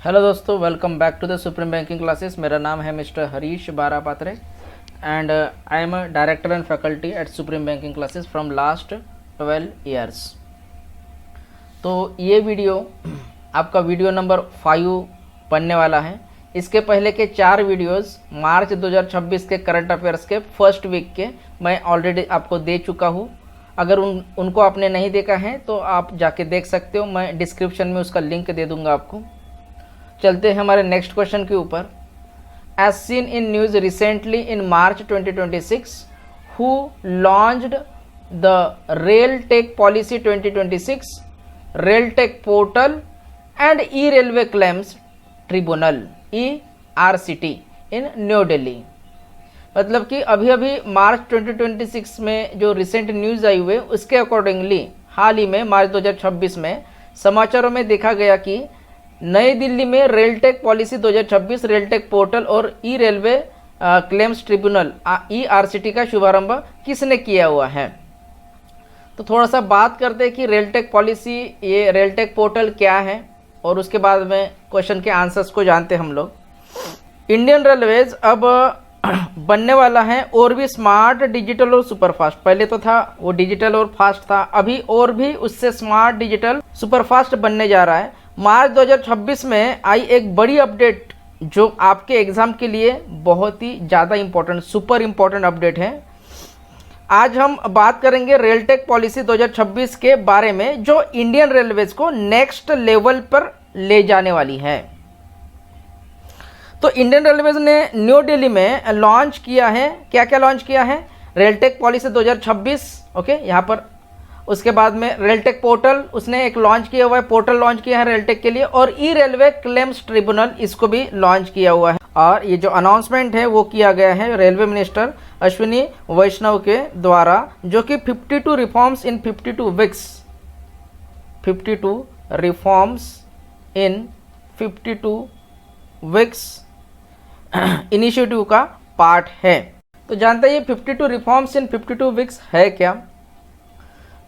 Hello दोस्तों, welcome back to the Supreme Banking Classes. मेरा नाम है mister Harish Barapatre and I am director and faculty at Supreme Banking Classes from last 12 years. तो ये video आपका video number 5 बनने वाला है। इसके पहले के 4 वीडियोस मार्च 2026 के करंट अफेयर्स के फर्स्ट वीक के मैं ऑलरेडी आपको दे चुका हूँ। अगर उनको आपने नहीं देखा है तो आप जाके देख सकते हो, मैं डिस्क्रिप्शन में उसका लिंक दे दूँगा आपको। चलते हैं हमारे नेक्स्ट क्वेश्चन के ऊपर। As seen in news recently in March 2026 who launched the rail tech policy 2026 rail tech portal and E railway claims tribunal ERCT in New Delhi. मतलब कि अभी अभी मार्च 2026 में जो रिसेंट न्यूज़ आई हुई उसके अकॉर्डिंगली हाल ही में मार्च 2026 में समाचारों में देखा गया कि नई दिल्ली में रेलटेक पॉलिसी 2026 रेलटेक पोर्टल और ई रेलवे क्लेम्स ट्रिब्यूनल ERCT का शुभारंभ किसने किया हुआ है। तो थोड़ा सा बात करते हैं कि रेलटेक पॉलिसी, ये रेलटेक पोर्टल क्या है, और उसके बाद में क्वेश्चन के आंसर्स को जानते हैं हम लोग। इंडियन रेलवेज अब बनने वाला है और भी स्मार्ट, डिजिटल और सुपरफास्ट। पहले तो था वो डिजिटल और फास्ट था, अभी और भी उससे स्मार्ट, डिजिटल, सुपरफास्ट बनने जा रहा है। मार्च 2026 में आई एक बड़ी अपडेट जो आपके एग्जाम के लिए बहुत ही ज़्यादा इंपॉर्टेंट, सुपर इंपॉर्टेंट अपडेट है। आज हम बात करेंगे रेलटेक पॉलिसी 2026 के बारे में जो इंडियन रेलवेज को नेक्स्ट लेवल पर ले जाने वाली है। तो इंडियन रेलवेज ने न्यू दिल्ली में लॉन्च किया है, क्या क्या लॉन्च किया है, रेलटेक पॉलिसी 2026, ओके, यहाँ पर। उसके बाद में रेलटेक पोर्टल उसने एक लॉन्च किया हुआ है, पोर्टल लॉन्च किया है रेलटेक के लिए, और ई रेलवे क्लेम्स ट्रिब्यूनल इसको भी लॉन्च किया हुआ है। और ये जो अनाउंसमेंट है वो किया गया है रेलवे मिनिस्टर अश्विनी वैष्णव के द्वारा, जो कि 52 reforms in 52 weeks 52 reforms in 52 weeks initiative का पार्ट है। तो जानते हैं ये 52 रिफॉर्म्स इन 52 वीक्स है क्या।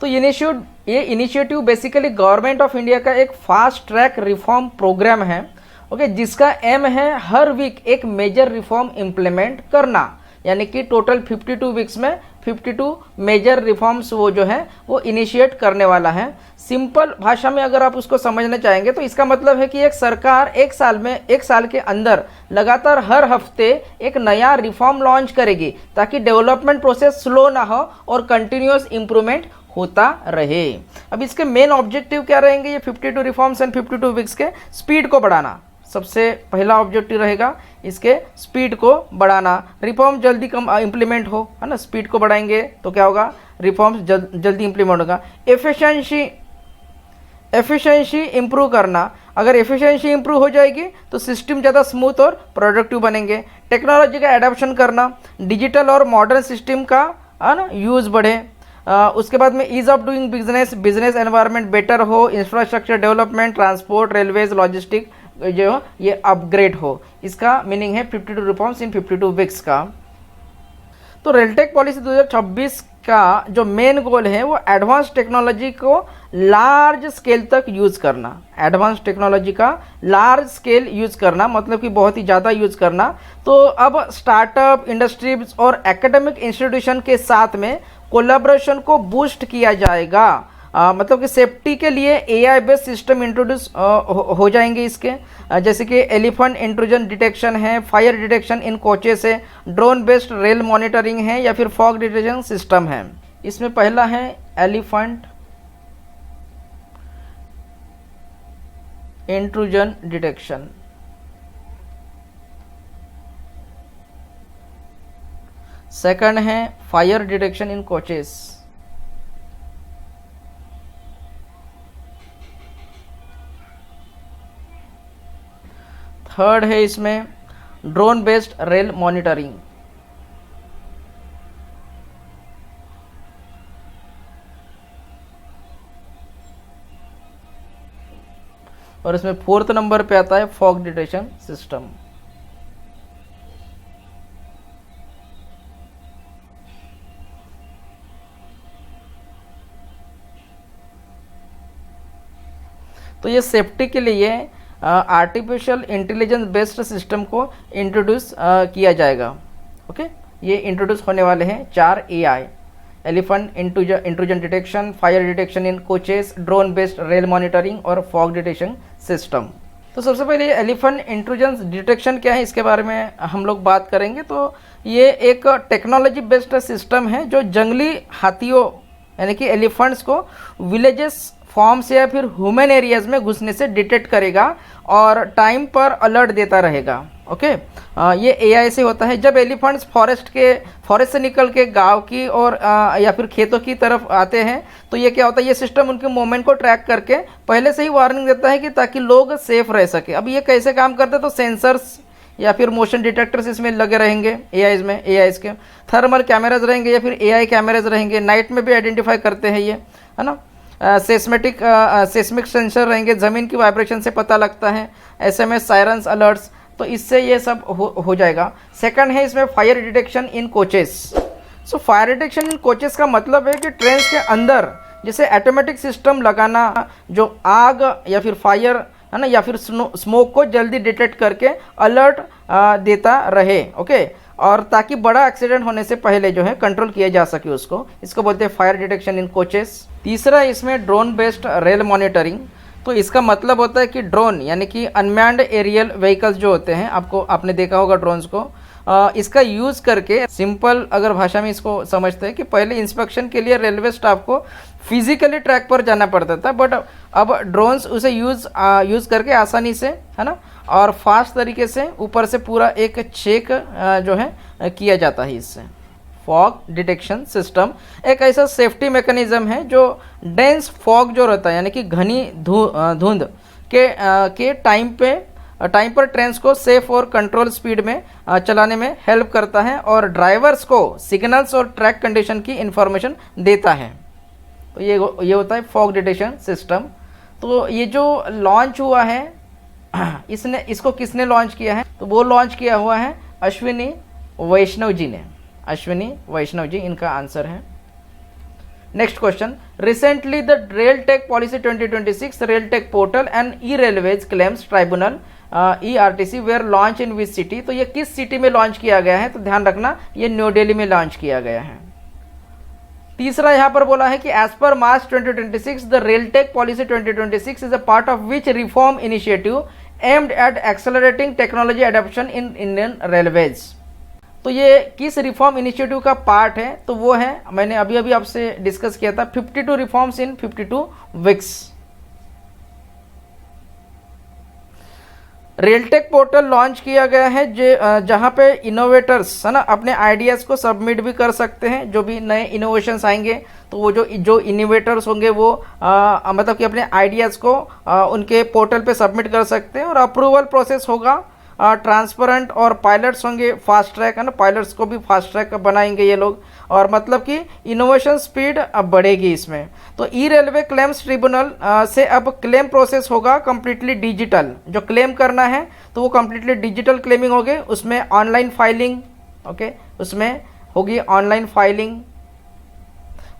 तो ये initiative basically government of India का एक फास्ट ट्रैक रिफॉर्म प्रोग्राम है, ओके, जिसका एम है हर वीक एक मेजर रिफॉर्म इम्प्लीमेंट करना। यानी कि टोटल 52 वीक्स में 52 मेजर रिफॉर्म्स वो जो है वो इनिशिएट करने वाला है। सिंपल भाषा में अगर आप उसको समझना चाहेंगे तो इसका मतलब है कि एक सरकार एक साल के अंदर लगातार हर हफ्ते एक नया रिफॉर्म लॉन्च करेगी ताकि डेवलपमेंट प्रोसेस स्लो ना हो और कंटिन्यूअस इंप्रूवमेंट होता रहे। अब इसके मेन ऑब्जेक्टिव क्या रहेंगे, ये 52 रिफॉर्म्स एंड 52 वीक्स के स्पीड को बढ़ाना सबसे पहला ऑब्जेक्टिव रहेगा, इसके स्पीड को बढ़ाना। रिफॉर्म जल्दी इम्प्लीमेंट हो, है ना, स्पीड को बढ़ाएंगे तो क्या होगा, रिफॉर्म्स जल्दी इम्प्लीमेंट होगा। एफिशिएंसी इंप्रूव करना, अगर एफिशिएंसी इंप्रूव हो जाएगी तो सिस्टम ज़्यादा स्मूथ और प्रोडक्टिव बनेंगे। टेक्नोलॉजी का एडॉप्शन करना, डिजिटल और मॉडर्न सिस्टम का, है ना, यूज़ बढ़े। उसके बाद में ease of doing business environment better हो, infrastructure development, transport, railways, logistic जो ये अपग्रेड हो। इसका मीनिंग है 52 रिफॉर्म्स इन 52 वीक्स का। तो रेलटेक पॉलिसी 2026 का जो मेन गोल है वो एडवांस टेक्नोलॉजी को लार्ज स्केल तक यूज़ करना। एडवांस टेक्नोलॉजी का लार्ज स्केल यूज़ करना मतलब कि बहुत ही ज़्यादा यूज़ करना। तो अब स्टार्टअप, इंडस्ट्रीज और एकेडमिक इंस्टीट्यूशन के साथ में कोलैबोरेशन को बूस्ट किया जाएगा। मतलब कि सेफ्टी के लिए AI बेस्ड सिस्टम इंट्रोड्यूस हो जाएंगे इसके, जैसे कि एलिफेंट इंट्रूजन डिटेक्शन है, फायर डिटेक्शन इन कोचेस है, ड्रोन बेस्ड रेल मॉनिटरिंग है, या फिर फॉग डिटेक्शन सिस्टम है। इसमें पहला है एलिफेंट इंट्रूजन डिटेक्शन, सेकंड है fire detection in coaches, third है इसमें ड्रोन बेस्ड रेल मॉनिटरिंग, और इसमें फोर्थ नंबर पे आता है फॉग डिटेक्शन सिस्टम। तो ये सेफ्टी के लिए आर्टिफिशियल इंटेलिजेंस बेस्ड सिस्टम को इंट्रोड्यूस किया जाएगा। ओके, ये इंट्रोड्यूस होने वाले हैं 4 AI: elephant intrusion detection, fire detection in coaches, drone based rail monitoring और फॉग डिटेक्शन सिस्टम। तो सबसे पहले एलिफेंट इंट्रूजन डिटेक्शन क्या है, इसके बारे में हम लोग बात करेंगे। तो ये एक टेक्नोलॉजी बेस्ड सिस्टम है जो जंगली हाथियों यानी कि एलिफेंट्स को विलेजेस फॉर्म्स या फिर ह्यूमन एरियाज में घुसने से डिटेक्ट करेगा और टाइम पर अलर्ट देता रहेगा। ओके, ये AI से होता है। जब एलिफेंट्स फॉरेस्ट से निकल के गांव की और या फिर खेतों की तरफ आते हैं तो ये क्या होता है, ये सिस्टम उनके मूवमेंट को ट्रैक करके पहले से ही वार्निंग देता है कि ताकि लोग सेफ रह सके। अब ये कैसे काम करते हैं, तो सेंसर्स या फिर मोशन डिटेक्टर्स इसमें लगे रहेंगे AIs के, थर्मल कैमराज रहेंगे या फिर AI कैमराज रहेंगे, नाइट में भी आइडेंटिफाई करते हैं ये, है ना। सेस्मिक सेंसर रहेंगे, ज़मीन की वाइब्रेशन से पता लगता है, SMS सायरन्स अलर्ट्स, तो इससे ये सब हो जाएगा। सेकंड है इसमें fire detection in coaches. So fire detection in coaches का मतलब है कि ट्रेन के अंदर जैसे ऑटोमेटिक सिस्टम लगाना जो आग या फिर फायर, है ना, या फिर स्मोक को जल्दी डिटेक्ट करके अलर्ट देता रहे। ओके, और ताकि बड़ा एक्सीडेंट होने से पहले जो है कंट्रोल किया जा सके उसको, इसको बोलते हैं फायर डिटेक्शन इन कोचेस। तीसरा इसमें ड्रोन बेस्ड रेल मॉनिटरिंग। तो इसका मतलब होता है कि ड्रोन यानी कि अनमैन्ड एरियल व्हीकल्स जो होते हैं, आपने देखा होगा ड्रोन्स को, इसका यूज़ करके, सिंपल अगर भाषा में इसको समझते हैं कि पहले इंस्पेक्शन के लिए रेलवे स्टाफ को फिजिकली ट्रैक पर जाना पड़ता था, बट अब ड्रोन्स उसे यूज़ करके आसानी से, है ना, और फास्ट तरीके से ऊपर से पूरा एक चेक जो है किया जाता है इससे। फॉग डिटेक्शन सिस्टम एक ऐसा सेफ्टी मैकेनिज्म है जो डेंस फॉग जो रहता है यानी कि घनी धुंध के टाइम पर ट्रेन्स को सेफ और कंट्रोल स्पीड में चलाने में हेल्प करता है और ड्राइवर्स को सिग्नल्स और ट्रैक कंडीशन की इंफॉर्मेशन देता है। तो ये होता है फॉग डिटेक्शन सिस्टम। तो ये जो लॉन्च हुआ है इसको किसने लॉन्च किया है, तो वो लॉन्च किया हुआ है अश्विनी वैष्णव जी ने। अश्विनी वैष्णव जी इनका आंसर है। Next question, recently the rail tech policy 2026 rail tech portal and E railways claims tribunal ERTC were launch in which city. तो ये किस सिटी में लॉन्च किया गया है, तो ध्यान रखना ये न्यू दिल्ली में लॉन्च किया गया है। तीसरा यहाँ पर बोला है कि as per March 2026 the rail tech policy 2026 is a part of which reform initiative aimed at accelerating technology adoption in Indian railways. तो ये किस रिफॉर्म इनिशिएटिव का पार्ट है, तो वो है, मैंने अभी आपसे डिस्कस किया था, 52 reforms in 52 weeks. RailTech portal launch किया गया है जहां पे इनोवेटर्स, है ना, अपने आइडियाज़ को सबमिट भी कर सकते हैं। जो भी नए इनोवेशंस आएंगे तो वो जो इनोवेटर्स होंगे वो मतलब कि अपने आइडियाज़ को उनके पोर्टल पे सबमिट कर सकते हैं और अप्रूवल प्रोसेस होगा ट्रांसपेरेंट और पायलट्स होंगे फास्ट ट्रैक, है ना, पायलट्स को भी फास्ट ट्रैक बनाएंगे ये लोग, और मतलब कि इनोवेशन स्पीड अब बढ़ेगी इसमें। तो ई रेलवे क्लेम्स ट्रिब्यूनल से अब क्लेम प्रोसेस होगा कम्प्लीटली डिजिटल। जो क्लेम करना है तो वो कम्प्लीटली डिजिटल क्लेमिंग होगी, उसमें ऑनलाइन फाइलिंग, ओके, उसमें होगी ऑनलाइन फाइलिंग।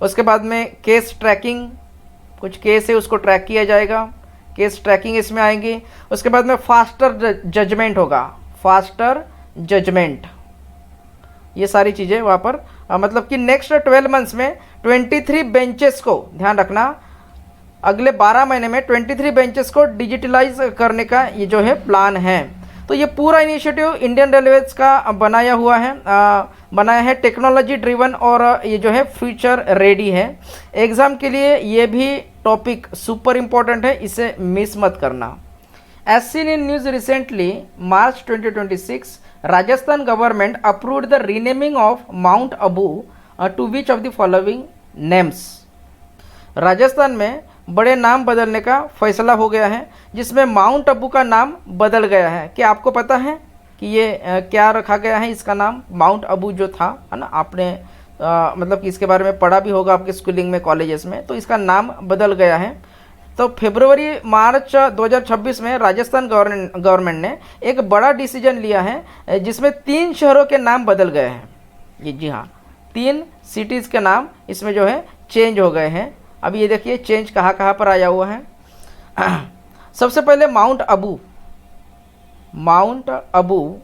उसके बाद में केस ट्रैकिंग, कुछ केस है उसको ट्रैक किया जाएगा, केस ट्रैकिंग इसमें आएंगी। उसके बाद में फास्टर जजमेंट होगा, फास्टर जजमेंट, ये सारी चीज़ें वहाँ पर मतलब कि नेक्स्ट 12 मंथ्स में 23 बेंचेस को, ध्यान रखना, अगले 12 महीने में 23 बेंचेस को डिजिटलाइज करने का ये जो है प्लान है। तो ये पूरा इनिशिएटिव इंडियन रेलवेज का बनाया है टेक्नोलॉजी ड्रिवन और ये जो है फ्यूचर रेडी है। एग्ज़ाम के लिए ये भी टॉपिक सुपर इम्पोर्टेंट है, इसे मिस मत करना। As seen in news recently March 2026 Rajasthan government approved the renaming of Mount Abu to which of the following names. Rajasthan में बड़े नाम बदलने का फैसला हो गया है जिसमें माउंट अबू का नाम बदल गया है। क्या आपको पता है कि ये क्या रखा गया है इसका नाम? माउंट अबू जो था, है ना, आपने मतलब कि इसके बारे में पढ़ा भी होगा आपके स्कूलिंग में, कॉलेजेस में, तो इसका नाम बदल गया है। तो फरवरी मार्च 2026 में राजस्थान गवर्नमेंट ने एक बड़ा डिसीजन लिया है जिसमें 3 शहरों के नाम बदल गए हैं। ये जी हाँ, 3 सिटीज़ के नाम इसमें जो है चेंज हो गए हैं। अब ये देखिए चेंज कहाँ कहाँ पर आया हुआ है। सबसे पहले माउंट अबू, माउंट अबू,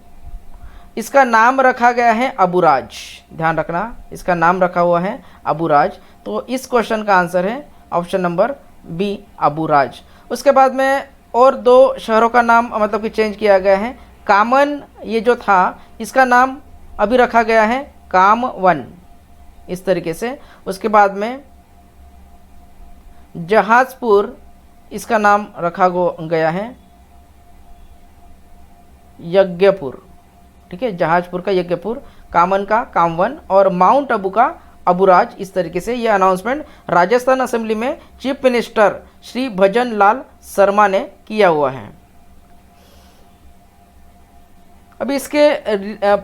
इसका नाम रखा गया है अबुराज। ध्यान रखना, इसका नाम रखा हुआ है अबुराज। तो इस क्वेश्चन का आंसर है ऑप्शन नंबर बी, अबुराज। उसके बाद में और दो शहरों का नाम मतलब कि चेंज किया गया है। कामन ये जो था इसका नाम अभी रखा गया है कामवन, इस तरीके से। उसके बाद में जहाजपुर, इसका नाम रखा गया है यज्ञपुर। ठीक है, जहाजपुर का यज्ञपुर, कामन का कामवन और माउंट अबू का अबुराज। इस तरीके से ये अनाउंसमेंट राजस्थान असेंबली में चीफ मिनिस्टर श्री भजन लाल शर्मा ने किया हुआ है। अभी इसके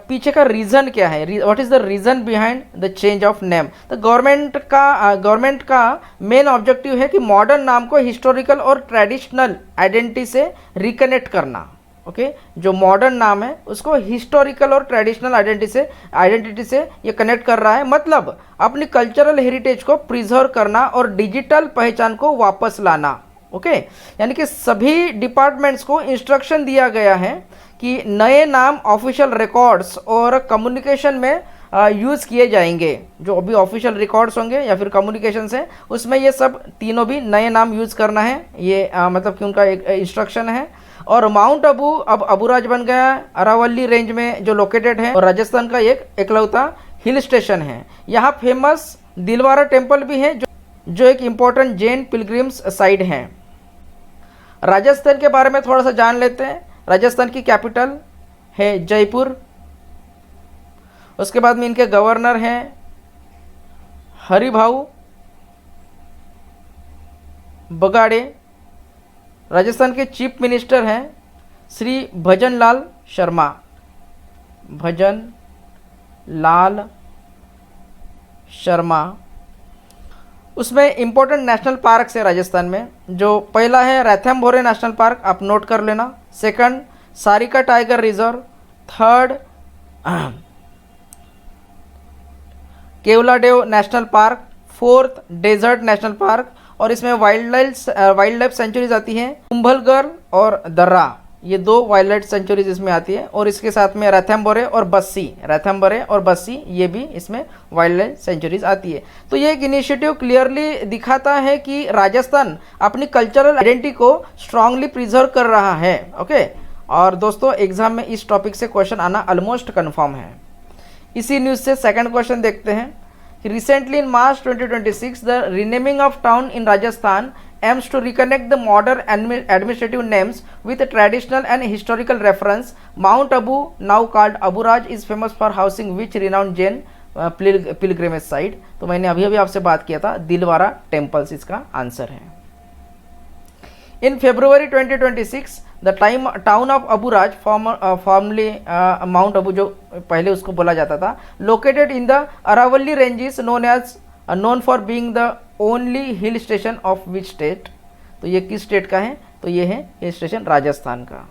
पीछे का रीज़न क्या है, what is the reason behind the change of name. तो गवर्नमेंट का मेन ऑब्जेक्टिव है कि मॉडर्न नाम को हिस्टोरिकल और ट्रेडिशनल आइडेंटिटी से रिकनेक्ट करना। ओके, जो मॉडर्न नाम है उसको हिस्टोरिकल और ट्रेडिशनल आइडेंटिटी से ये कनेक्ट कर रहा है, मतलब अपनी कल्चरल हेरिटेज को प्रिजर्व करना और डिजिटल पहचान को वापस लाना। ओके, यानी कि सभी डिपार्टमेंट्स को इंस्ट्रक्शन दिया गया है कि नए नाम ऑफिशियल रिकॉर्ड्स और कम्युनिकेशन में यूज़ किए जाएंगे। जो अभी ऑफिशियल रिकॉर्ड्स होंगे या फिर कम्युनिकेशंस है उसमें ये सब तीनों भी नए नाम यूज़ करना है, ये मतलब कि उनका एक इंस्ट्रक्शन है। और माउंट अबू अब अबुराज बन गया, अरावली रेंज में जो लोकेटेड है और राजस्थान का एक एकलौता हिल स्टेशन है। यहाँ फेमस दिलवारा टेम्पल भी है जो एक इम्पोर्टेंट जैन पिलग्रिम्स साइट है। राजस्थान के बारे में थोड़ा सा जान लेते हैं। राजस्थान की कैपिटल है जयपुर। उसके बाद में इनके गवर्नर हैं हरिभाऊ बगाड़े। राजस्थान के चीफ मिनिस्टर हैं श्री भजन लाल शर्मा, भजन लाल शर्मा। उसमें इम्पोर्टेंट नेशनल पार्क है राजस्थान में। जो पहला है रैथमबोरे नेशनल पार्क, आप नोट कर लेना। Second Sariska tiger reserve. Third Keoladeo national park. Fourth desert national park. और इसमें वाइल्ड लाइफ सेंचुरीज आती हैं कुंभलगढ़ और दर्रा, ये दो वाइल्ड लाइफ सेंचुरीज इसमें आती है। और इसके साथ में रैथमबोरे और बस्सी ये भी इसमें वाइल्ड लाइफ सेंचुरीज आती है। तो ये एक इनिशिएटिव क्लियरली दिखाता है कि राजस्थान अपनी कल्चरल आइडेंटिटी को स्ट्रांगली प्रिजर्व कर रहा है। ओके, और दोस्तों एग्जाम में इस टॉपिक से क्वेश्चन आना ऑलमोस्ट कन्फर्म है। इसी न्यूज़ से सेकंड क्वेश्चन देखते हैं। Recently in March 2026, the renaming of town in Rajasthan aims to reconnect the modern administrative names with a traditional and historical reference. Mount Abu, now called Aburaj, is famous for housing which renowned Jain pilgrimage site. तो मैंने अभी आपसे बात किया था, Dilwara temples इसका answer है। In February 2026, the town of Aburaj, formerly Mount Abu जो पहले उसको बोला जाता था, located in the Aravalli ranges, known for being the only hill station of which state। तो ये किस स्टेट का है, तो ये है हिल स्टेशन राजस्थान का।